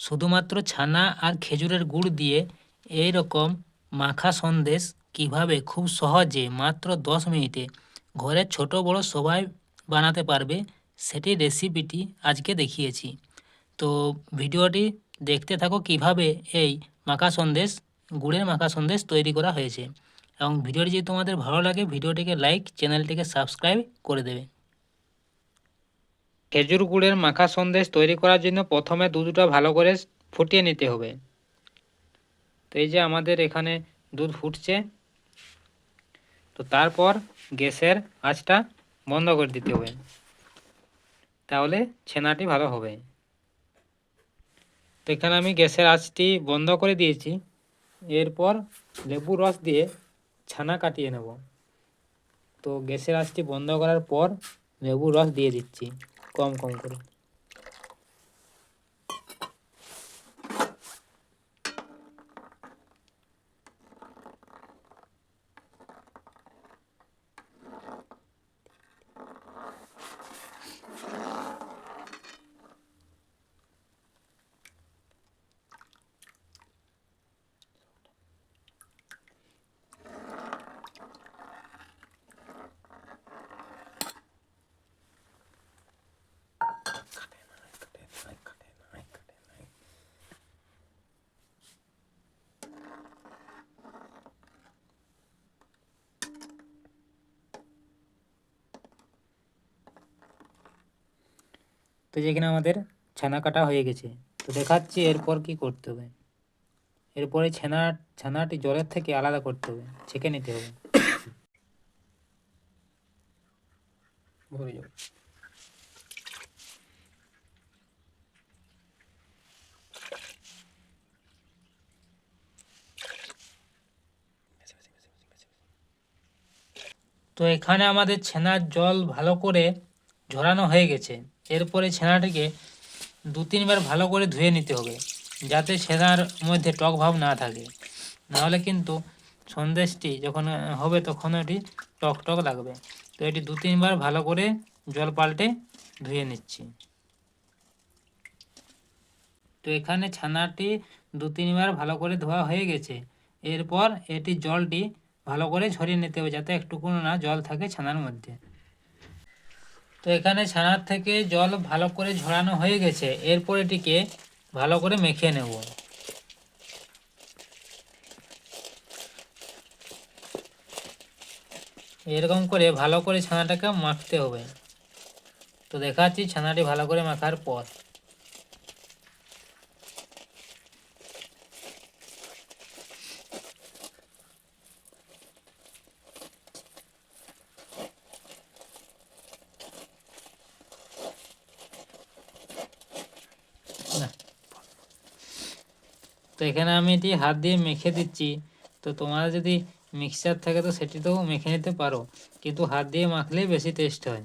শুধুমাত্র ছানা আর খেজুরের গুড় দিয়ে এই রকম মাখা সন্দেশ কিভাবে খুব সহজে মাত্র 10 মিনিটে ঘরের ছোট বড় সবাই বানাতে পারবে সেটির রেসিপিটি আজকে দেখিয়েছি। তো ভিডিওটি দেখতে থাকো কিভাবে এই মাখা সন্দেশ গুড়ের মাখা সন্দেশ তৈরি করা হয়েছে। এবং ভিডিওটি যদি তোমাদের ভালো লাগে ভিডিওটিকে লাইক, চ্যানেলটিকে সাবস্ক্রাইব করে দেবে। খেজুর গুড়ের মাখা সন্দেশ তৈরি করার জন্য প্রথমে দুধটা ভালো করে ফুটিয়ে নিতে হবে। তো এই যে আমাদের এখানে দুধ ফুটছে, তো তারপর গ্যাসের আঁচটা বন্ধ করে দিতে হবে, তাহলে ছানাটি ভালো হবে। তো এখানে আমি গ্যাসের আঁচটি বন্ধ করে দিয়েছি। এরপর লেবুর রস দিয়ে ছানা কাটিয়ে নেব। তো গ্যাসের আঁচটি বন্ধ করার পর লেবুর রস দিয়ে দিচ্ছি কম কম করে। তো যেখানে আমাদের ছানা কাটা হয়ে গেছে, তো দেখাচ্ছি এরপর কি করতে হবে। এরপরে ছানাটি জলের থেকে আলাদা করতে হবে, ছেঁকে নিতে হবে। তো এখানে আমাদের ছানার জল ভালো করে ঝরানো হয়ে গেছে। এরপরে ছানাটিকে 2-3 বার ভালো করে ধুয়ে নিতে হবে, যাতে ছানার মধ্যে টক ভাব না থাকে। নাহলে কিন্তু সন্দেশটি যখন হবে তখন এটি টক টক লাগবে। তো এটি 2-3 বার ভালো করে জল পাল্টে ধুয়ে নিচ্ছি। তো এখানে ছানাটি 2-3 বার ভালো করে ধোয়া হয়ে গেছে। এরপর এটি জলটি ভালো করে ঝরিয়ে নিতে হবে, যাতে একটুকুও না জল থাকে ছানার মধ্যে। তো এখানে ছানার থেকে জল ভালো করে ঝরানো হয়ে গেছে। এরপর এটিকে ভালো করে মেখে নেব। এরকম করে ভালো করে ছানাটাকে মাখতে হবে। তো দেখাচ্ছি ছানাটি ভালো করে মাখার পর। তো এখানে আমি এটি হাত দিয়ে মেখে দিচ্ছি। তো তোমার যদি মিক্সচার থাকে তো সেটিতেও মেখে নিতে পারো, কিন্তু হাত দিয়ে মাখলেই বেশি টেস্ট হয়।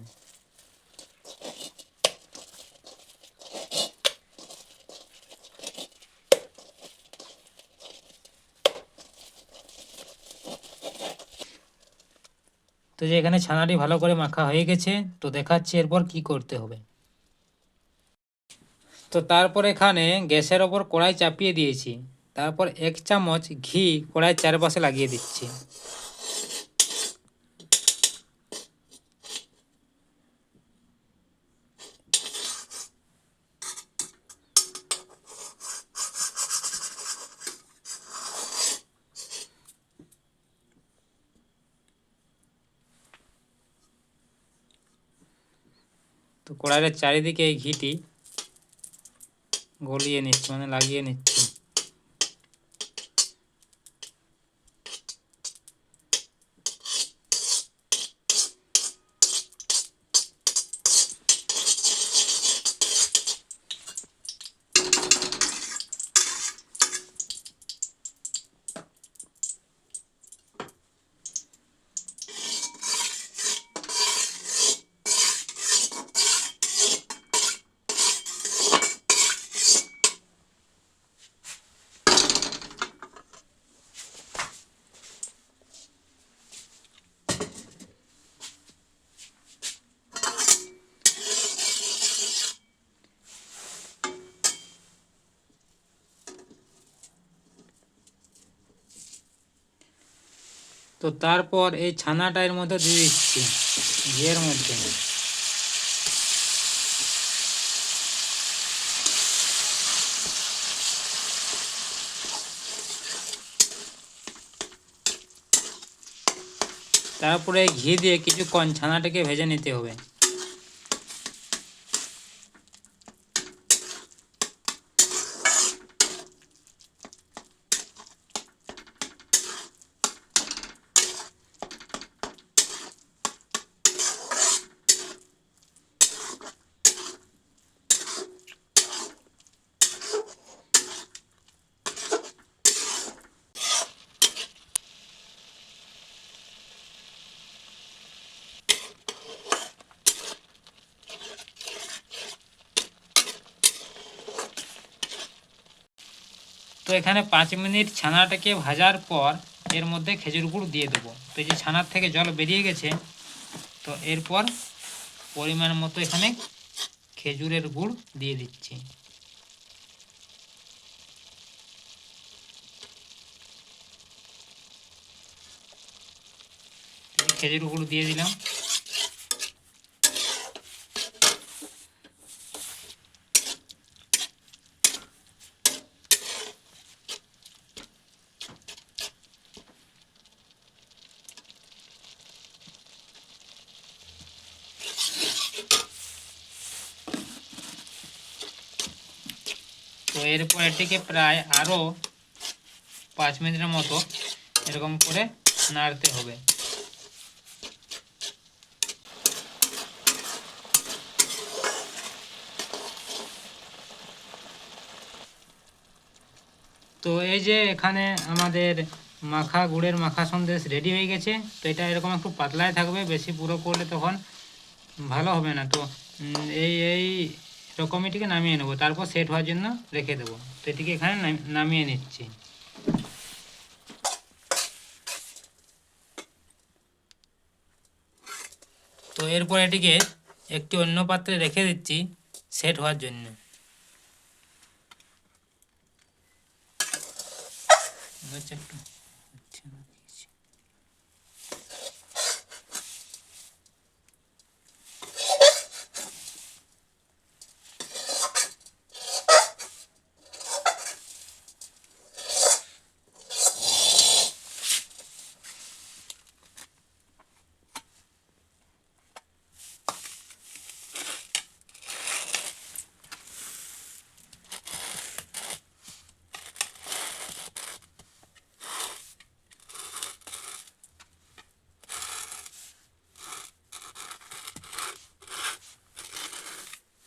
তো যে এখানে ছানাটি ভালো করে মাখা হয়ে গেছে, তো দেখাচ্ছি এরপর কি করতে হবে। তো তারপর এখানে গ্যাসের ওপর কড়াই চাপিয়ে দিয়েছি। তারপর 1 চামচ ঘি কড়াইয়ের চারপাশে লাগিয়ে দিচ্ছি। তো কড়াইয়ের চারিদিকে এই ঘিটি গলিয়ে নিচ্ছি, মানে লাগিয়ে নিচ্ছি। তো তারপর এই ছানাটা এর মধ্যে দিয়ে দিচ্ছি, ঘিয়ের মধ্যে। তারপরে ঘি দিয়ে কিছুক্ষণ ছানাটাকে ভেজে নিতে হবে। তো এখানে 5 মিনিট ছানাটাকে ভাজার পর এর মধ্যে খেজুর গুড় দিয়ে দেবো। তো এই যে ছানার থেকে জল বেরিয়ে গেছে, তো এরপর পরিমাণ মতো এখানে খেজুরের গুড় দিয়ে দিচ্ছি। খেজুর গুড় দিয়ে দিলাম। তো এরপর এটিকে প্রায় আরও 5 মিনিটের মতো এরকম করে নাড়তে হবে। তো এই যে এখানে আমাদের গুড়ের মাখা সন্দেশ রেডি হয়ে গেছে। তো এটা এরকম একটু পাতলাই থাকবে, বেশি পুরো করলে তখন ভালো হবে না। তো এই রকম এটিকে নামিয়ে নেবো, তারপর সেট হওয়ার জন্য রেখে দেবো। তো এটিকে এখানে নামিয়ে নিচ্ছি। তো এরপর এটিকে একটি অন্য পাত্রে রেখে দিচ্ছি সেট হওয়ার জন্য। একটু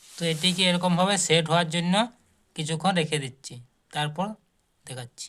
তো এটিকে এরকমভাবে সেট হওয়ার জন্য কিছুক্ষণ রেখে দিচ্ছি, তারপর দেখাচ্ছি।